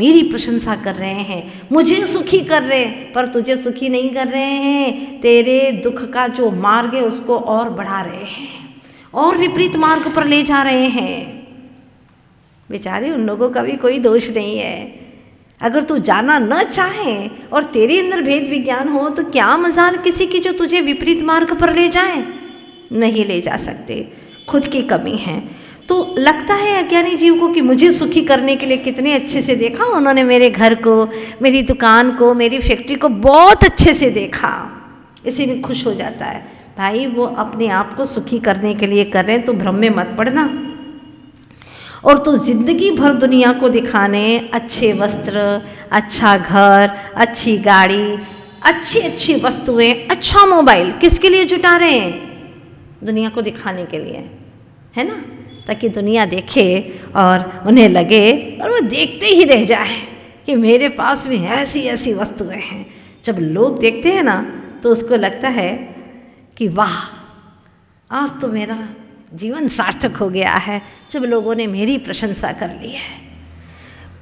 मेरी प्रशंसा कर रहे हैं, मुझे सुखी कर रहे हैं, पर तुझे सुखी नहीं कर रहे हैं। तेरे दुख का जो मार्ग है उसको और बढ़ा रहे हैं और विपरीत मार्ग पर ले जा रहे हैं। बेचारे उन लोगों का भी कोई दोष नहीं है। अगर तू जाना न चाहे और तेरे अंदर भेद विज्ञान हो तो क्या मजाल किसी की जो तुझे विपरीत मार्ग पर ले जाए? नहीं ले जा सकते, खुद की कमी है। तो लगता है अज्ञानी जीव को कि मुझे सुखी करने के लिए कितने अच्छे से देखा उन्होंने, मेरे घर को, मेरी दुकान को, मेरी फैक्ट्री को बहुत अच्छे से देखा, इसी में खुश हो जाता है। भाई वो अपने आप को सुखी करने के लिए कर रहे हैं, तो भ्रम में मत पड़ना। और तो जिंदगी भर दुनिया को दिखाने अच्छे वस्त्र, अच्छा घर, अच्छी गाड़ी, अच्छी अच्छी वस्तुएं, अच्छा मोबाइल किसके लिए जुटा रहे हैं? दुनिया को दिखाने के लिए, है ना, ताकि दुनिया देखे और उन्हें लगे और वो देखते ही रह जाए कि मेरे पास भी ऐसी ऐसी वस्तुएं हैं। जब लोग देखते हैं ना तो उसको लगता है कि वाह, आज तो मेरा जीवन सार्थक हो गया है जब लोगों ने मेरी प्रशंसा कर ली है।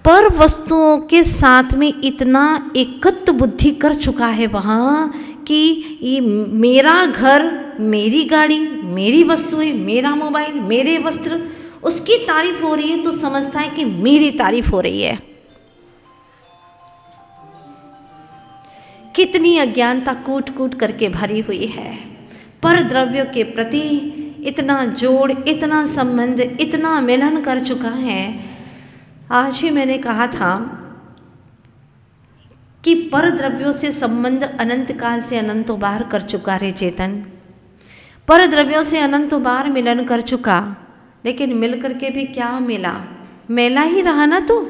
पर वस्तुओं के साथ में इतना एकत्व बुद्धि कर चुका है वहाँ कि ये मेरा घर, मेरी गाड़ी, मेरी वस्तुएं, मेरा मोबाइल, मेरे वस्त्र, उसकी तारीफ हो रही है तो समझता है कि मेरी तारीफ हो रही है। कितनी अज्ञानता कूट कूट करके भरी हुई है। पर द्रव्यों के प्रति इतना जोड़, इतना संबंध, इतना मिलन कर चुका है। आज ही मैंने कहा था कि पर द्रव्यों से संबंध अनंत काल से अनंतों बार कर चुका रे चेतन। पर द्रव्यों से अनंतों बार मिलन कर चुका, लेकिन मिल करके भी क्या मिला? मेला ही रहा ना। तो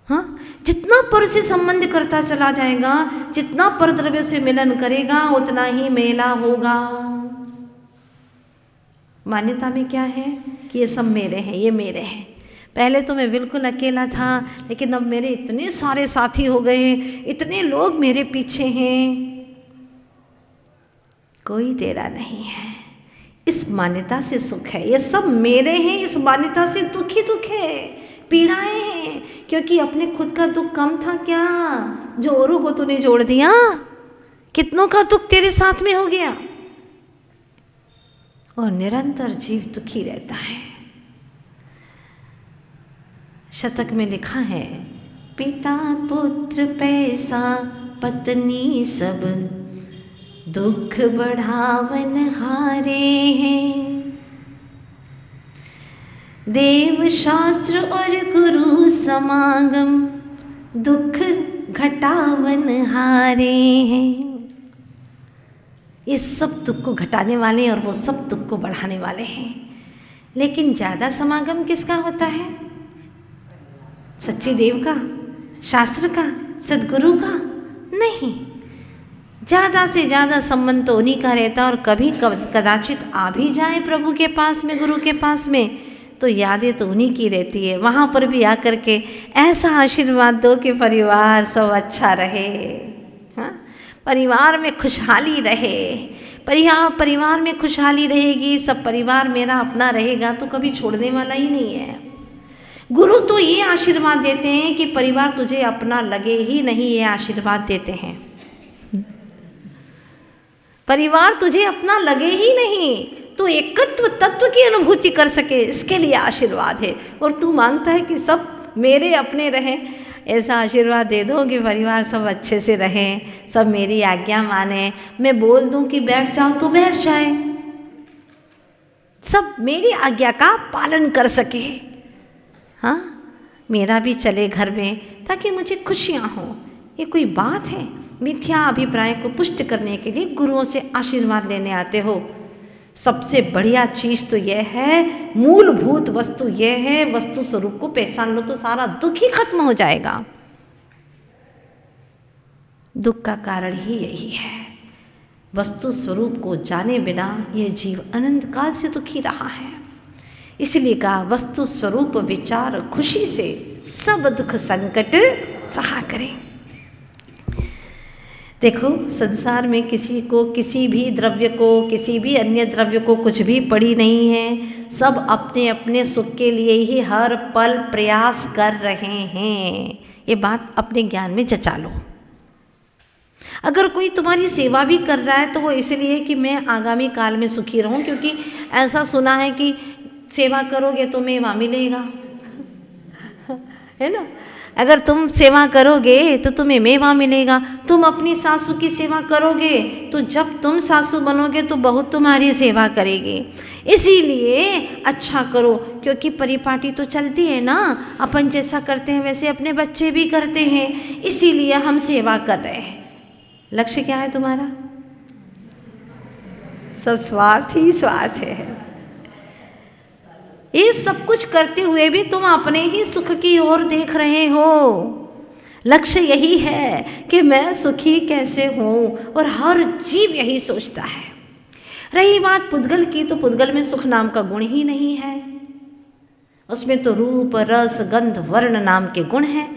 हाँ, जितना पर से संबंध करता चला जाएगा, जितना पर द्रव्यों से मिलन करेगा, उतना ही मेला होगा। मान्यता में क्या है कि ये सब मेरे हैं, ये मेरे हैं। पहले तो मैं बिल्कुल अकेला था, लेकिन अब मेरे इतने सारे साथी हो गए, इतने लोग मेरे पीछे हैं, कोई तेरा नहीं है। इस मान्यता से सुख है, ये सब मेरे हैं, इस मान्यता से दुख ही दुख है, पीड़ाएं हैं। क्योंकि अपने खुद का दुख कम था क्या जो औरों को तूने जोड़ दिया? कितनों का दुख तेरे साथ में हो गया। और निरंतर जीव दुखी रहता है। शतक में लिखा है, पिता पुत्र पैसा पत्नी सब दुख बढ़ावन हारे हैं। देव शास्त्र और गुरु समागम दुख घटावन हारे हैं। ये सब दुख को घटाने वाले और वो सब दुख को बढ़ाने वाले हैं। लेकिन ज़्यादा समागम किसका होता है? सच्चे देव का, शास्त्र का, सदगुरु का? नहीं, ज़्यादा से ज़्यादा संबंध तो उन्हीं का रहता है। और कभी कदाचित आ भी जाए प्रभु के पास में, गुरु के पास में, तो यादें तो उन्हीं की रहती है। वहाँ पर भी आकर के ऐसा आशीर्वाद दो कि परिवार सब अच्छा रहे, हाँ, परिवार में खुशहाली रहे। परिवार में खुशहाली रहेगी, सब परिवार मेरा अपना रहेगा, तो कभी छोड़ने वाला ही नहीं है। गुरु तो ये आशीर्वाद देते हैं कि परिवार तुझे अपना लगे ही नहीं, ये आशीर्वाद देते हैं। परिवार तुझे अपना लगे ही नहीं, तो एकत्व तत्व की अनुभूति कर सके, इसके लिए आशीर्वाद है। और तू मांगता है कि सब मेरे अपने रहें। ऐसा आशीर्वाद दे दो कि परिवार सब अच्छे से रहें, सब मेरी आज्ञा माने। मैं बोल दूं कि बैठ जाओ तो बैठ जाए, सब मेरी आज्ञा का पालन कर सके। हाँ, मेरा भी चले घर में, ताकि मुझे खुशियाँ हों। ये कोई बात है? मिथ्या अभिप्राय को पुष्ट करने के लिए गुरुओं से आशीर्वाद लेने आते हो। सबसे बढ़िया चीज़ तो यह है, मूलभूत वस्तु यह है, वस्तु स्वरूप को पहचान लो तो सारा दुख ही खत्म हो जाएगा। दुख का कारण ही यही है, वस्तु स्वरूप को जाने बिना यह जीव अनंत काल से दुखी रहा है। इसलिए कहा, वस्तु स्वरूप विचार खुशी से सब दुख संकट सहा करें। देखो, संसार में किसी को किसी भी द्रव्य को, किसी भी अन्य द्रव्य को कुछ भी पड़ी नहीं है। सब अपने अपने सुख के लिए ही हर पल प्रयास कर रहे हैं। ये बात अपने ज्ञान में जचा लो। अगर कोई तुम्हारी सेवा भी कर रहा है तो वो इसलिए कि मैं आगामी काल में सुखी रहूं, क्योंकि ऐसा सुना है कि सेवा करोगे तो मेवा मिलेगा, है ना। अगर तुम सेवा करोगे तो तुम्हें मेवा मिलेगा। तुम अपनी सासू की सेवा करोगे तो जब तुम सासू बनोगे तो बहू तुम्हारी सेवा करेगी। इसीलिए अच्छा करो, क्योंकि परिपाटी तो चलती है ना। अपन जैसा करते हैं वैसे अपने बच्चे भी करते हैं, इसीलिए हम सेवा कर रहे हैं। लक्ष्य क्या है तुम्हारा? सब स्वार्थ ही स्वार्थ है। ये सब कुछ करते हुए भी तुम अपने ही सुख की ओर देख रहे हो। लक्ष्य यही है कि मैं सुखी कैसे हूँ, और हर जीव यही सोचता है। रही बात पुद्गल की, तो पुद्गल में सुख नाम का गुण ही नहीं है। उसमें तो रूप रस गंध वर्ण नाम के गुण हैं।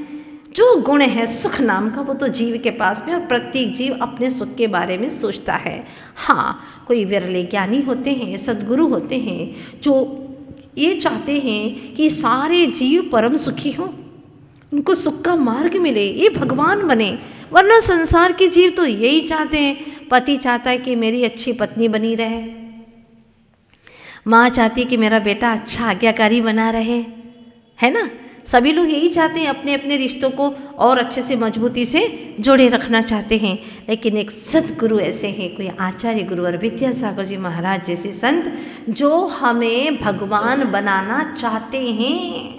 जो गुण है सुख नाम का वो तो जीव के पास में, और प्रत्येक जीव अपने सुख के बारे में सोचता है। हाँ, कोई विरले ज्ञानी होते हैं, सद्गुरु होते हैं, जो ये चाहते हैं कि सारे जीव परम सुखी हों, उनको सुख का मार्ग मिले, ये भगवान बने। वरना संसार के जीव तो यही चाहते हैं। पति चाहता है कि मेरी अच्छी पत्नी बनी रहे, माँ चाहती है कि मेरा बेटा अच्छा आज्ञाकारी बना रहे, है ना। सभी लोग यही चाहते हैं, अपने अपने रिश्तों को और अच्छे से मजबूती से जोड़े रखना चाहते हैं। लेकिन एक सद्गुरु ऐसे हैं, कोई आचार्य गुरुवर विद्यासागर जी महाराज जैसे संत, जो हमें भगवान बनाना चाहते हैं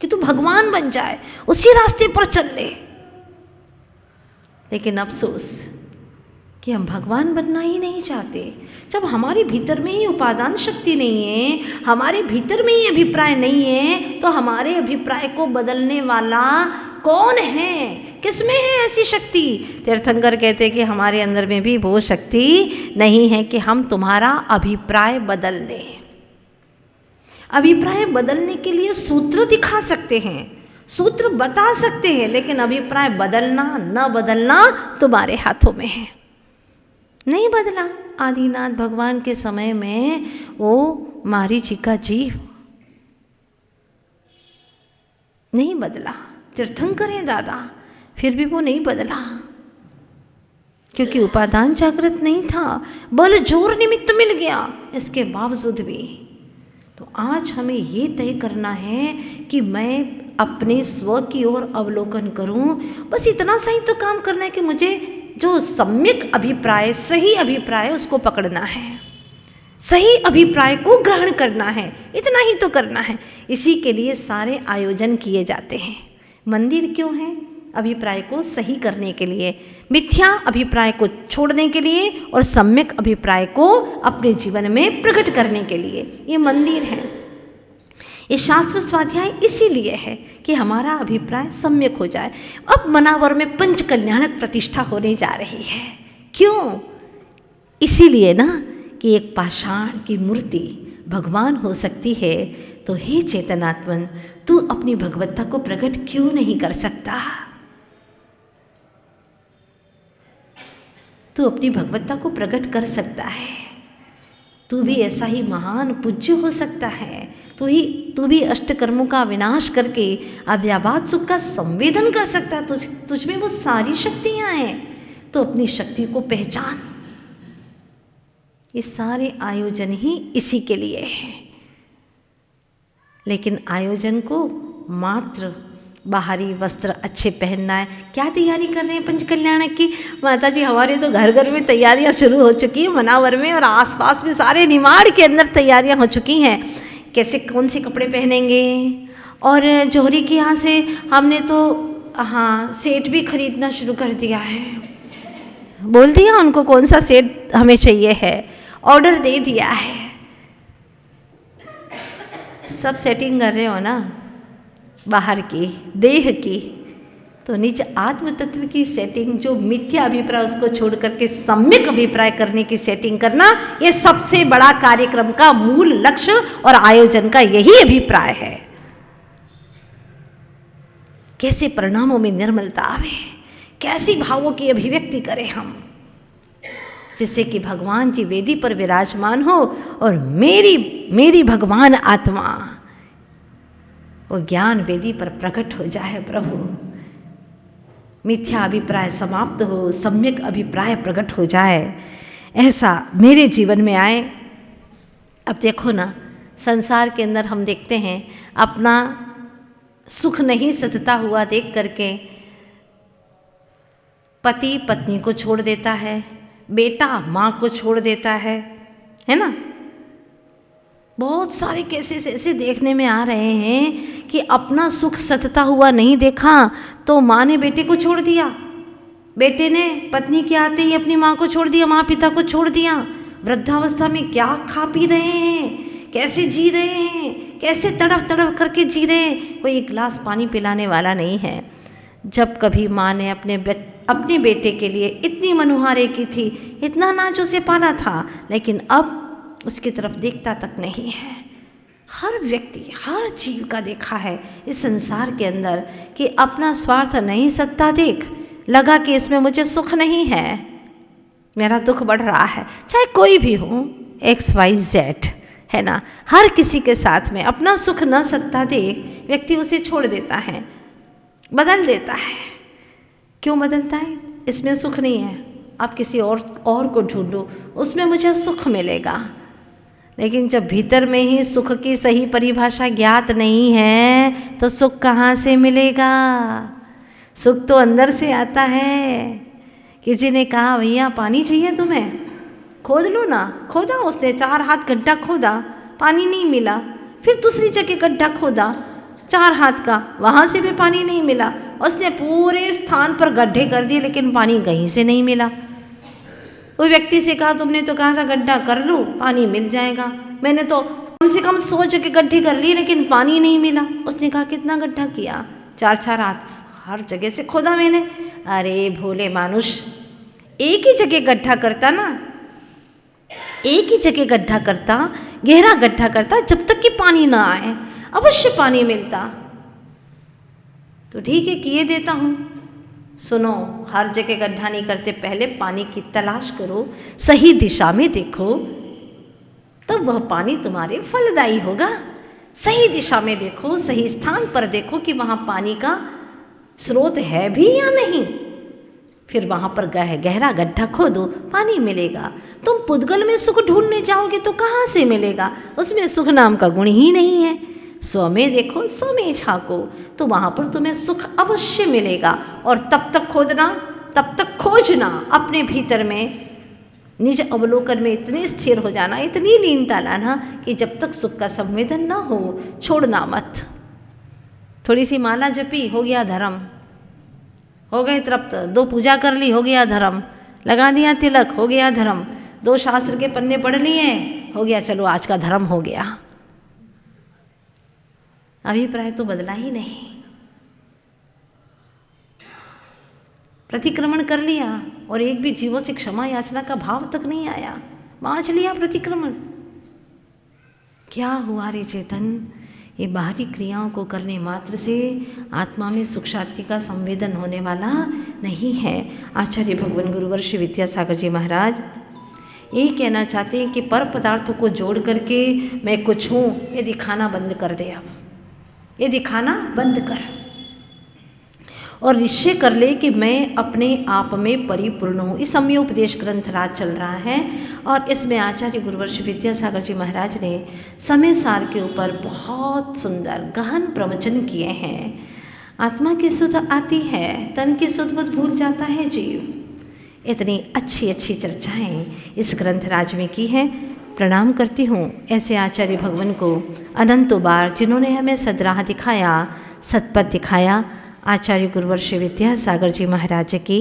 कि तू भगवान बन जाए, उसी रास्ते पर चल ले। लेकिन अफसोस कि हम भगवान बनना ही नहीं चाहते। जब हमारे भीतर में ही उपादान शक्ति नहीं है, हमारे भीतर में ही अभिप्राय नहीं है, तो हमारे अभिप्राय को बदलने वाला कौन है? किसमें है ऐसी शक्ति? तीर्थंकर कहते हैं कि हमारे अंदर में भी वो शक्ति नहीं है कि हम तुम्हारा अभिप्राय बदल दें। अभिप्राय बदलने के लिए सूत्र दिखा सकते हैं, सूत्र बता सकते हैं, लेकिन अभिप्राय बदलना न बदलना तुम्हारे हाथों में है। नहीं बदला। आदिनाथ भगवान के समय में वो मारीचिका जीव नहीं बदला। तीर्थंकर है दादा, फिर भी वो नहीं बदला, क्योंकि उपादान जागृत नहीं था, बल जोर निमित्त मिल गया। इसके बावजूद भी तो आज हमें ये तय करना है कि मैं अपने स्व की ओर अवलोकन करूं। बस इतना सा ही तो काम करना है कि मुझे जो सम्यक अभिप्राय, सही अभिप्राय उसको पकड़ना है, सही अभिप्राय को ग्रहण करना है, इतना ही तो करना है। इसी के लिए सारे आयोजन किए जाते हैं। मंदिर क्यों है? अभिप्राय को सही करने के लिए, मिथ्या अभिप्राय को छोड़ने के लिए और सम्यक अभिप्राय को अपने जीवन में प्रकट करने के लिए ये मंदिर है। ये शास्त्र स्वाध्याय इसीलिए है कि हमारा अभिप्राय सम्यक हो जाए। अब मनावर में पंच कल्याणक प्रतिष्ठा होने जा रही है। क्यों? इसीलिए ना कि एक पाषाण की मूर्ति भगवान हो सकती है, तो हे चेतनात्मन, तू अपनी भगवत्ता को प्रकट क्यों नहीं कर सकता? तू अपनी भगवत्ता को प्रकट कर सकता है। तू भी ऐसा ही महान पूज्य हो सकता है। तू भी अष्टकर्मों का विनाश करके अव्याबाद सुख का संवेदन कर सकता है। तुझ में वो सारी शक्तियां हैं, तो अपनी शक्ति को पहचान। ये सारे आयोजन ही इसी के लिए हैं। लेकिन आयोजन को मात्र बाहरी वस्त्र अच्छे पहनना है। क्या तैयारी कर रहे हैं पंच कल्याणक की? माता जी, हमारे तो घर घर में तैयारियां शुरू हो चुकी हैं, मनावर में और आसपास में सारे निमाड़ के अंदर तैयारियां हो चुकी हैं। कैसे कौन से कपड़े पहनेंगे, और जौहरी के यहाँ से हमने तो सेट भी खरीदना शुरू कर दिया है। बोल दिया उनको कौन सा सेट हमें चाहिए है, ऑर्डर दे दिया है। सब सेटिंग कर रहे हो ना, बाहर की, देह की, तो निज आत्म तत्व की सेटिंग, जो मिथ्या अभिप्राय उसको छोड़ करके सम्यक अभिप्राय करने की सेटिंग करना, ये सबसे बड़ा कार्यक्रम का मूल लक्ष्य और आयोजन का यही अभिप्राय है। कैसे परिणामों में निर्मलता आवे, कैसी भावों की अभिव्यक्ति करें हम, जिससे कि भगवान जी वेदी पर विराजमान हो और मेरी भगवान आत्मा वो ज्ञान वेदी पर प्रकट हो जाए। प्रभु, मिथ्या अभिप्राय समाप्त हो, सम्यक अभिप्राय प्रकट हो जाए, ऐसा मेरे जीवन में आए। अब देखो ना, संसार के अंदर हम देखते हैं अपना सुख नहीं सतता हुआ देख करके पति पत्नी को छोड़ देता है, बेटा माँ को छोड़ देता है ना। बहुत सारे केसेस ऐसे देखने में आ रहे हैं कि अपना सुख सतता हुआ नहीं देखा तो माँ ने बेटे को छोड़ दिया, बेटे ने पत्नी के आते ही अपनी माँ को छोड़ दिया, माँ पिता को छोड़ दिया। वृद्धावस्था में क्या खा पी रहे हैं, कैसे जी रहे हैं, कैसे तड़प तड़प करके जी रहे हैं, कोई एक गिलास पानी पिलाने वाला नहीं है। जब कभी माँ ने अपने बेटे के लिए इतनी मनुहारे की थी, इतना नाच उसे पाला था, लेकिन अब उसकी तरफ देखता तक नहीं है। हर व्यक्ति, हर जीव का देखा है इस संसार के अंदर कि अपना स्वार्थ नहीं सत्ता देख लगा कि इसमें मुझे सुख नहीं है, मेरा दुख बढ़ रहा है, चाहे कोई भी हो, XYZ, है ना। हर किसी के साथ में अपना सुख न सत्ता देख व्यक्ति उसे छोड़ देता है, बदल देता है। क्यों बदलता है? इसमें सुख नहीं है, आप किसी और को ढूंढो, उसमें मुझे सुख मिलेगा। लेकिन जब भीतर में ही सुख की सही परिभाषा ज्ञात नहीं है तो सुख कहाँ से मिलेगा? सुख तो अंदर से आता है। किसी ने कहा भैया पानी चाहिए तुम्हें, खोद लो ना। खोदा उसने, 4 हाथ गड्ढा खोदा, पानी नहीं मिला। फिर दूसरी जगह गड्ढा खोदा 4 हाथ का, वहाँ से भी पानी नहीं मिला। उसने पूरे स्थान पर गड्ढे कर दिए लेकिन पानी कहीं से नहीं मिला। वो व्यक्ति से कहा तुमने तो कहा था गड्ढा कर लो पानी मिल जाएगा, मैंने तो कम से कम 100 जगह गड्ढे कर लिए लेकिन पानी नहीं मिला। उसने कहा कितना गड्ढा किया? 4 हाथ, हर जगह से खोदा मैंने। अरे भोले मानुष, एक ही जगह गड्ढा करता ना, एक ही जगह गड्ढा करता, गहरा गड्ढा करता, जब तक कि पानी ना आए अवश्य पानी मिलता। तो ठीक है किए देता हूँ। सुनो, हर जगह गड्ढा नहीं करते, पहले पानी की तलाश करो, सही दिशा में देखो, तब वह पानी तुम्हारे फलदायी होगा। सही दिशा में देखो, सही स्थान पर देखो कि वहाँ पानी का स्रोत है भी या नहीं, फिर वहाँ पर गहरा गड्ढा खोदो, पानी मिलेगा। तुम पुद्गल में सुख ढूंढने जाओगे तो कहाँ से मिलेगा? उसमें सुख नाम का गुण ही नहीं है। स्व में देखो, स्व में झांको, तो वहाँ पर तुम्हें सुख अवश्य मिलेगा। और तब तक खोदना, तब तक खोजना, अपने भीतर में निज अवलोकन में इतने स्थिर हो जाना, इतनी लीनता लाना कि जब तक सुख का संवेदन न हो छोड़ना मत। थोड़ी सी माला जपी, हो गया धर्म, हो गए तृप्त। 2 पूजा कर ली, हो गया धर्म। लगा दिया तिलक, हो गया धर्म। 2 शास्त्र के पन्ने पढ़ लिए, हो गया, चलो आज का धर्म हो गया। अभिप्राय तो बदला ही नहीं। प्रतिक्रमण कर लिया और एक भी जीवों से क्षमा याचना का भाव तक नहीं आया, बाँच लिया प्रतिक्रमण। क्या हुआ रे चेतन? ये बाहरी क्रियाओं को करने मात्र से आत्मा में सुख शांति का संवेदन होने वाला नहीं है। आचार्य भगवान गुरुवर श्री विद्यासागर जी महाराज यही कहना चाहते हैं कि पर पदार्थों को जोड़ करके मैं कुछ हूँ ये दिखाना बंद कर दे। अब ये दिखाना बंद कर और निश्चय कर ले कि मैं अपने आप में परिपूर्ण हूँ। इस समयोपदेश ग्रंथ राज चल रहा है और इसमें आचार्य गुरुवर श्री विद्यासागर जी महाराज ने समय सार के ऊपर बहुत सुंदर गहन प्रवचन किए हैं। आत्मा की सुध आती है, तन की सुध बुध भूल जाता है जीव। इतनी अच्छी अच्छी चर्चाएं इस ग्रंथ राज में की हैं। प्रणाम करती हूँ ऐसे आचार्य भगवान को अनंतों बार, जिन्होंने हमें सदराह दिखाया, सतपथ दिखाया। आचार्य गुरुवर श्री विद्यासागर जी महाराज की